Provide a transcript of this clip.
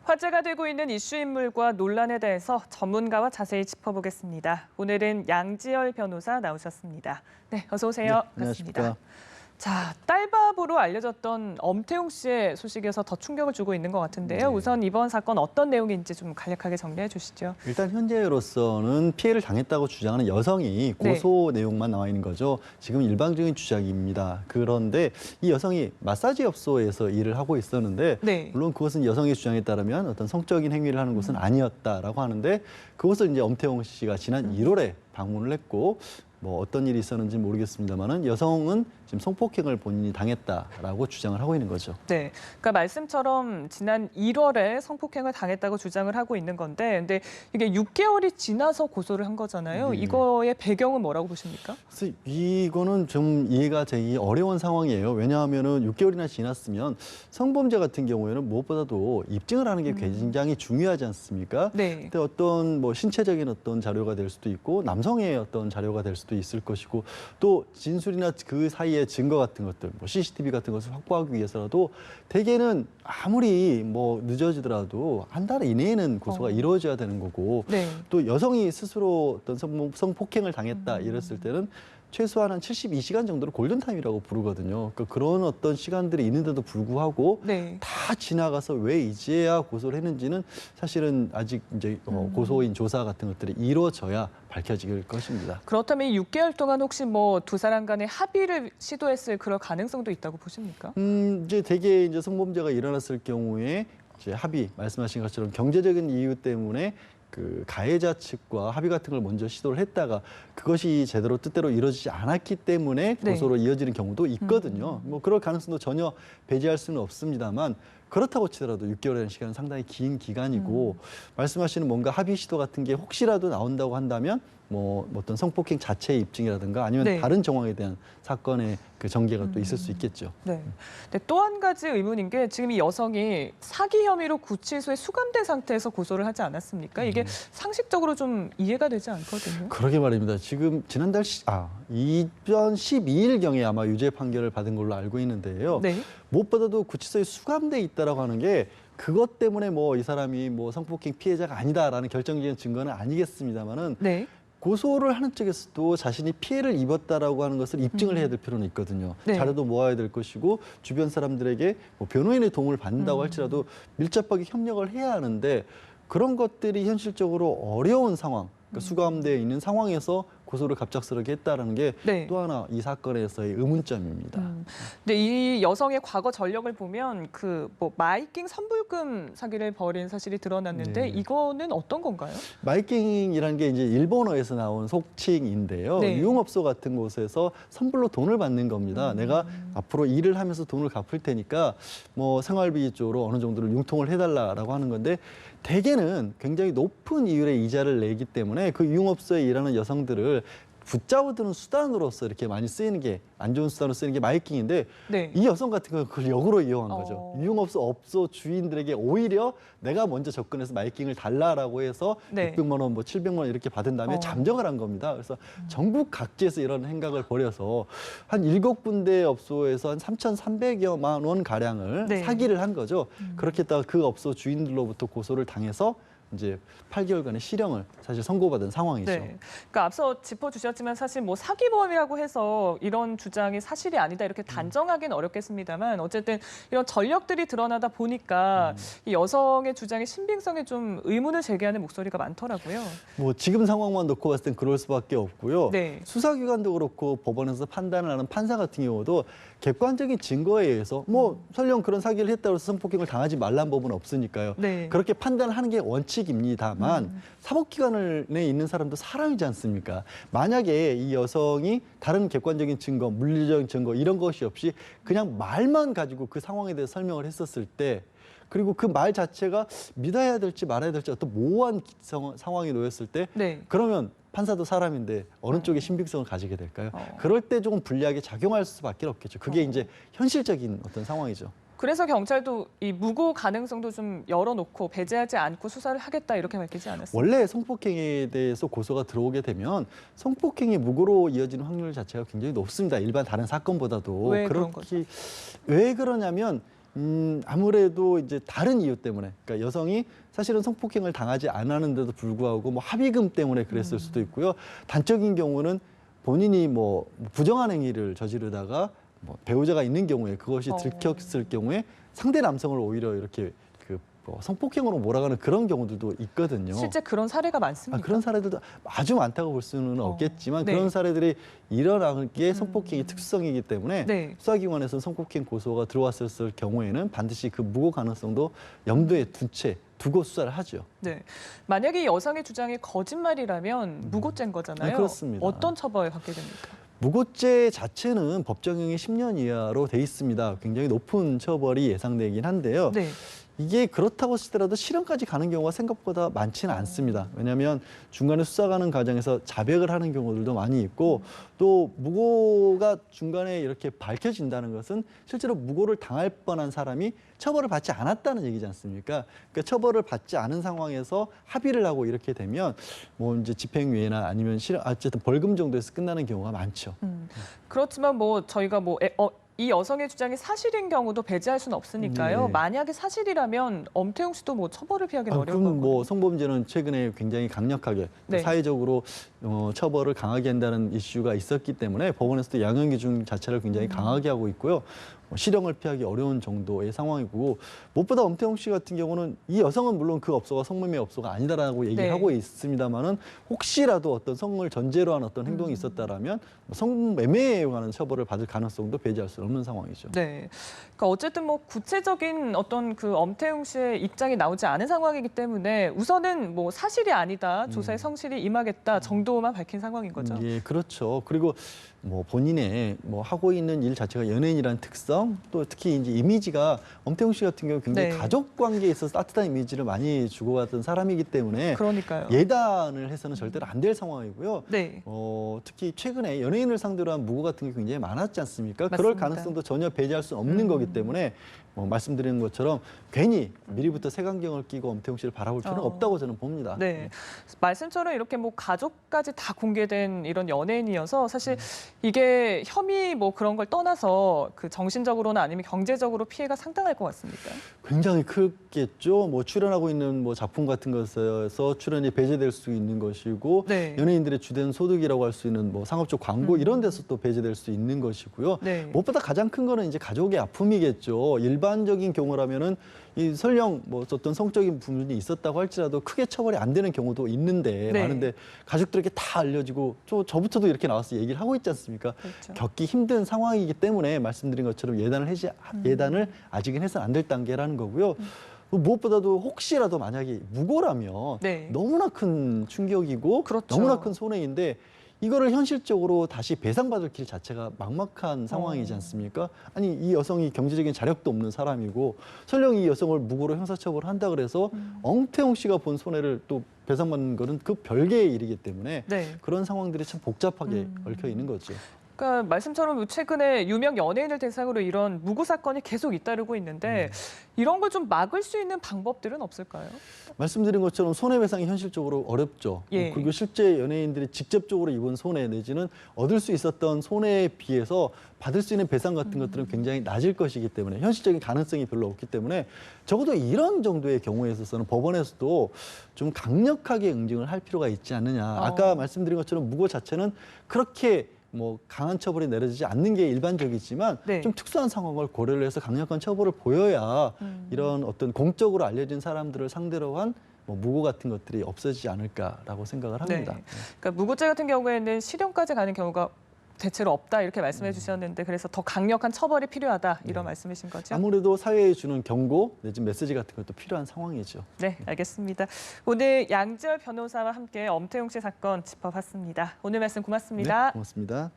화제가 되고 있는 이슈 인물과 논란에 대해서 전문가와 자세히 짚어보겠습니다. 오늘은 양지열 변호사 나오셨습니다. 네, 어서 오세요. 네, 안녕하십니까. 자, 딸바보로 알려졌던 엄태웅 씨의 소식에서 더 충격을 주고 있는 것 같은데요. 네. 우선 이번 사건 어떤 내용인지 좀 간략하게 정리해 주시죠. 일단 현재로서는 피해를 당했다고 주장하는 여성이 고소 내용만 나와 있는 거죠. 지금 일반적인 주장입니다. 그런데 이 여성이 마사지 업소에서 일을 하고 있었는데 네. 물론 그것은 여성의 주장에 따르면 어떤 성적인 행위를 하는 곳은 아니었다라고 하는데 그것을 이제 엄태웅 씨가 지난 1월에 방문을 했고 뭐 어떤 일이 있었는지 모르겠습니다만은 여성은 지금 성폭행을 본인이 당했다라고 주장을 하고 있는 거죠. 네, 그러니까 말씀처럼 지난 1월에 성폭행을 당했다고 주장을 하고 있는 건데, 근데 이게 6개월이 지나서 고소를 한 거잖아요. 네. 이거의 배경은 뭐라고 보십니까? 그래서 이거는 좀 이해가 되기 어려운 상황이에요. 왜냐하면은 6개월이나 지났으면 성범죄 같은 경우에는 무엇보다도 입증을 하는 게 굉장히 중요하지 않습니까? 네. 근데 어떤 뭐 신체적인 어떤 자료가 될 수도 있고 남성의 어떤 자료가 될 수도 있을 것이고 또 진술이나 그 사이에 증거 같은 것들, 뭐 CCTV 같은 것을 확보하기 위해서라도 대개는 아무리 뭐 늦어지더라도 한 달 이내에는 고소가 이루어져야 되는 거고 네. 또 여성이 스스로 어떤 성폭행을 당했다 이랬을 때는 최소한 한 72시간 정도를 골든타임이라고 부르거든요. 그러니까 그런 어떤 시간들이 있는데도 불구하고 네. 다 지나가서 왜 이제야 고소를 했는지는 사실은 아직 이제 고소인 조사 같은 것들이 이루어져야 밝혀질 것입니다. 그렇다면 이 6개월 동안 혹시 뭐 두 사람 간의 합의를 시도했을 그럴 가능성도 있다고 보십니까? 이제 대개 이제 성범죄가 일어났을 경우에 이제 합의 말씀하신 것처럼 경제적인 이유 때문에 그 가해자 측과 합의 같은 걸 먼저 시도를 했다가 그것이 제대로 뜻대로 이루어지지 않았기 때문에 고소로 이어지는 경우도 있거든요. 뭐 그럴 가능성도 전혀 배제할 수는 없습니다만 그렇다고 치더라도 6개월이라는 시간은 상당히 긴 기간이고 말씀하시는 뭔가 합의 시도 같은 게 혹시라도 나온다고 한다면 뭐 어떤 성폭행 자체의 입증이라든가 아니면 다른 정황에 대한 사건의 그 전개가 또 있을 수 있겠죠. 네. 근데 또 한 가지 의문인 게 지금 이 여성이 사기 혐의로 구치소에 수감된 상태에서 고소를 하지 않았습니까? 이게 상식적으로 좀 이해가 되지 않거든요. 그러게 말입니다. 지금 지난달 2012일경에 아마 유죄 판결을 받은 걸로 알고 있는데요. 네. 무엇보다도 구치소에 수감돼 있다라고 하는 게 그것 때문에 뭐 이 사람이 뭐 성폭행 피해자가 아니다라는 결정적인 증거는 아니겠습니다만은 네. 고소를 하는 쪽에서도 자신이 피해를 입었다라고 하는 것을 입증을 해야 될 필요는 있거든요. 네. 자료도 모아야 될 것이고 주변 사람들에게 뭐 변호인의 도움을 받는다고 할지라도 밀접하게 협력을 해야 하는데 그런 것들이 현실적으로 어려운 상황, 그러니까 수감되어 있는 상황에서 고소를 갑작스럽게 했다는 게 또 하나 이 사건에서의 의문점입니다. 근데 이 여성의 과거 전력을 보면 그 뭐 마이킹 선불금 사기를 벌인 사실이 드러났는데 이거는 어떤 건가요? 마이킹이라는 게 이제 일본어에서 나온 속칭인데요. 유흥업소 같은 곳에서 선불로 돈을 받는 겁니다. 내가 앞으로 일을 하면서 돈을 갚을 테니까 뭐 생활비 쪽으로 어느 정도를 융통을 해달라라고 하는 건데 대개는 굉장히 높은 이율의 이자를 내기 때문에 그 유흥업소에 일하는 여성들을 붙잡아두는 수단으로서 이렇게 많이 쓰이는 게 안 좋은 수단으로 쓰이는 게 마이킹인데 이 여성 같은 경우는 그걸 역으로 이용한 거죠. 유흥업소 업소 주인들에게 오히려 내가 먼저 접근해서 마이킹을 달라라고 해서 600만 원, 뭐 700만 원 이렇게 받은 다음에 잠적을 한 겁니다. 그래서 전국 각지에서 이런 행각을 벌여서 한 7군데 업소에서 한 3,300여만 원 가량을 사기를 한 거죠. 그렇게 했다가 그 업소 주인들로부터 고소를 당해서 이제 8개월간의 실형을 사실 선고받은 상황이죠. 네. 그러니까 앞서 짚어주셨지만 사실 뭐 사기범이라고 해서 이런 주장이 사실이 아니다 이렇게 단정하기는 어렵겠습니다만 어쨌든 이런 전력들이 드러나다 보니까 이 여성의 주장의 신빙성에 좀 의문을 제기하는 목소리가 많더라고요. 뭐 지금 상황만 놓고 봤을 땐 그럴 수밖에 없고요. 수사기관도 그렇고 법원에서 판단을 하는 판사 같은 경우도 객관적인 증거에 의해서 뭐 설령 그런 사기를 했다고 해서 성폭행을 당하지 말라는 법은 없으니까요. 그렇게 판단을 하는 게 원칙입니다만 사법기관에 있는 사람도 사람이지 않습니까? 만약에 이 여성이 다른 객관적인 증거, 물리적인 증거 이런 것이 없이 그냥 말만 가지고 그 상황에 대해서 설명을 했었을 때 그리고 그 말 자체가 믿어야 될지 말아야 될지 어떤 모호한 상황에 놓였을 때 그러면 판사도 사람인데 어느 쪽에 신빙성을 가지게 될까요? 그럴 때 조금 불리하게 작용할 수밖에 없겠죠. 그게 이제 현실적인 어떤 상황이죠. 그래서 경찰도 이 무고 가능성도 좀 열어놓고 배제하지 않고 수사를 하겠다 이렇게 밝히지 않았습니까? 원래 성폭행에 대해서 고소가 들어오게 되면 성폭행이 무고로 이어지는 확률 자체가 굉장히 높습니다. 일반 다른 사건보다도. 왜 그런 거죠? 왜 그러냐면 아무래도 이제 다른 이유 때문에, 그러니까 여성이 사실은 성폭행을 당하지 않았는데도 불구하고 뭐 합의금 때문에 그랬을 수도 있고요. 단적인 경우는 본인이 뭐 부정한 행위를 저지르다가 뭐 배우자가 있는 경우에 그것이 들켰을 경우에 상대 남성을 오히려 이렇게 성폭행으로 몰아가는 그런 경우들도 있거든요. 실제 그런 사례가 많습니까? 그런 사례들도 아주 많다고 볼 수는 없겠지만 네. 그런 사례들이 일어나는 게 성폭행의 특성이기 때문에 네. 수사기관에서 성폭행 고소가 들어왔을 경우에는 반드시 그 무고 가능성도 염두에 두고 수사를 하죠. 네. 만약에 여성의 주장이 거짓말이라면 무고죄인 거잖아요. 네, 그렇습니다. 어떤 처벌을 받게 됩니까? 무고죄 자체는 법정형이 10년 이하로 돼 있습니다. 굉장히 높은 처벌이 예상되긴 한데요. 네. 이게 그렇다고 하더라도 실형까지 가는 경우가 생각보다 많지는 않습니다. 왜냐하면 중간에 수사가는 과정에서 자백을 하는 경우들도 많이 있고 또 무고가 중간에 이렇게 밝혀진다는 것은 실제로 무고를 당할 뻔한 사람이 처벌을 받지 않았다는 얘기지 않습니까? 그러니까 처벌을 받지 않은 상황에서 합의를 하고 이렇게 되면 뭐 이제 집행유예나 아니면 실형, 어쨌든 벌금 정도에서 끝나는 경우가 많죠. 그렇지만 뭐 저희가 이 여성의 주장이 사실인 경우도 배제할 수는 없으니까요. 네. 만약에 사실이라면 엄태웅 씨도 뭐 처벌을 피하기는 어려울 그럼 거고. 뭐 성범죄는 최근에 굉장히 강력하게 네. 사회적으로 처벌을 강하게 한다는 이슈가 있었기 때문에 법원에서도 양형 기준 자체를 굉장히 강하게 하고 있고요. 실형을 피하기 어려운 정도의 상황이고 무엇보다 엄태웅 씨 같은 경우는 이 여성은 물론 그 업소가 성매매 업소가 아니다라고 얘기하고 있습니다만은 혹시라도 어떤 성을 전제로 한 어떤 행동이 있었다라면 성매매에 관한 처벌을 받을 가능성도 배제할 수 없는 상황이죠. 네. 그러니까 어쨌든 뭐 구체적인 어떤 그 엄태웅 씨의 입장이 나오지 않은 상황이기 때문에 우선은 뭐 사실이 아니다, 조사에 성실히 임하겠다 정도만 밝힌 상황인 거죠. 예, 그렇죠. 그리고 뭐 본인의 뭐 하고 있는 일 자체가 연예인이라는 특성, 또 특히 이제 이미지가 엄태웅 씨 같은 경우 굉장히 네. 가족 관계에 있어서 따뜻한 이미지를 많이 주고받은 사람이기 때문에 그러니까요. 예단을 해서는 절대로 안 될 상황이고요. 네. 특히 최근에 연예인을 상대로 한 무고 같은 게 굉장히 많았지 않습니까? 그럴 맞습니다. 가능성도 전혀 배제할 수 없는 거기 때문에 말씀드리는 것처럼 괜히 미리부터 색안경을 끼고 엄태웅 씨를 바라볼 필요는 없다고 저는 봅니다. 네. 말씀처럼 이렇게 뭐 가족까지 다 공개된 이런 연예인이어서 사실 이게 혐의 뭐 그런 걸 떠나서 그 정신적으로나 아니면 경제적으로 피해가 상당할 것 같습니다. 굉장히 크겠죠. 뭐 출연하고 있는 뭐 작품 같은 것에서 출연이 배제될 수 있는 것이고 네. 연예인들의 주된 소득이라고 할 수 있는 뭐 상업적 광고 이런 데서 또 배제될 수 있는 것이고요. 네. 무엇보다 가장 큰 거는 이제 가족의 아픔이겠죠. 일반적인 경우라면은 이 설령 뭐 어떤 성적인 부분이 있었다고 할지라도 크게 처벌이 안 되는 경우도 있는데 네. 많은데 가족들에게 다 알려지고 저부터도 이렇게 나와서 얘기를 하고 있지 않습니까? 그렇죠. 겪기 힘든 상황이기 때문에 말씀드린 것처럼 예단을 아직은 해서는 안 될 단계라는 거고요. 무엇보다도 혹시라도 만약에 무고라면 네. 너무나 큰 충격이고 그렇죠. 너무나 큰 손해인데 이거를 현실적으로 다시 배상받을 길 자체가 막막한 상황이지 않습니까? 아니 이 여성이 경제적인 자력도 없는 사람이고 설령 이 여성을 무고로 형사처벌한다 그래서 엄태웅 씨가 본 손해를 또 배상받는 거는 그 별개의 일이기 때문에 네. 그런 상황들이 참 복잡하게 얽혀 있는 거죠. 그러니까 말씀처럼 최근에 유명 연예인을 대상으로 이런 무고 사건이 계속 잇따르고 있는데 이런 걸 좀 막을 수 있는 방법들은 없을까요? 말씀드린 것처럼 손해배상이 현실적으로 어렵죠. 예. 그리고 실제 연예인들이 직접적으로 입은 손해 내지는 얻을 수 있었던 손해에 비해서 받을 수 있는 배상 같은 것들은 굉장히 낮을 것이기 때문에 현실적인 가능성이 별로 없기 때문에 적어도 이런 정도의 경우에 있어서는 법원에서도 좀 강력하게 응징을 할 필요가 있지 않느냐. 아까 말씀드린 것처럼 무고 자체는 그렇게 뭐 강한 처벌이 내려지지 않는 게 일반적이지만 네. 좀 특수한 상황을 고려를 해서 강력한 처벌을 보여야 이런 어떤 공적으로 알려진 사람들을 상대로 한 뭐 무고 같은 것들이 없어지지 않을까라고 생각을 합니다. 네. 그러니까 무고죄 같은 경우에는 실형까지 가는 경우가 대체로 없다 이렇게 말씀해 주셨는데 그래서 더 강력한 처벌이 필요하다 이런 말씀이신 거죠? 아무래도 사회에 주는 경고 내지 메시지 같은 것도 필요한 상황이죠. 네, 알겠습니다. 오늘 양지열 변호사와 함께 엄태웅 씨 사건 짚어봤습니다. 오늘 말씀 고맙습니다. 네, 고맙습니다.